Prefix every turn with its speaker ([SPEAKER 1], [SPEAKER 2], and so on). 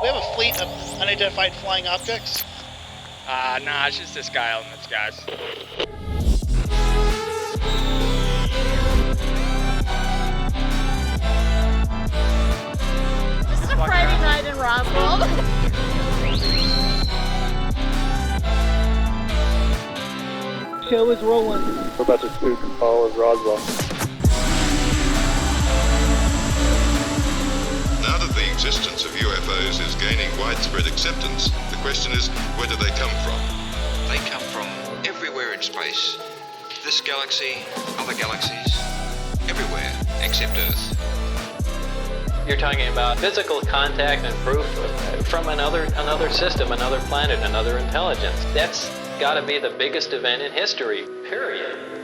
[SPEAKER 1] We have a fleet of unidentified flying objects.
[SPEAKER 2] Nah, it's just the SkyElements, guys.
[SPEAKER 3] This is a Friday night in Roswell.
[SPEAKER 4] Show is rolling.
[SPEAKER 5] We're about to spook all of Roswell.
[SPEAKER 6] Now that the existence of UFOs is gaining widespread acceptance, the question is, where do they come from?
[SPEAKER 7] They come from everywhere in space. This galaxy, other galaxies, everywhere except Earth.
[SPEAKER 8] You're talking about physical contact and proof from another system, another planet, another intelligence. That's got to be the biggest event in history, period.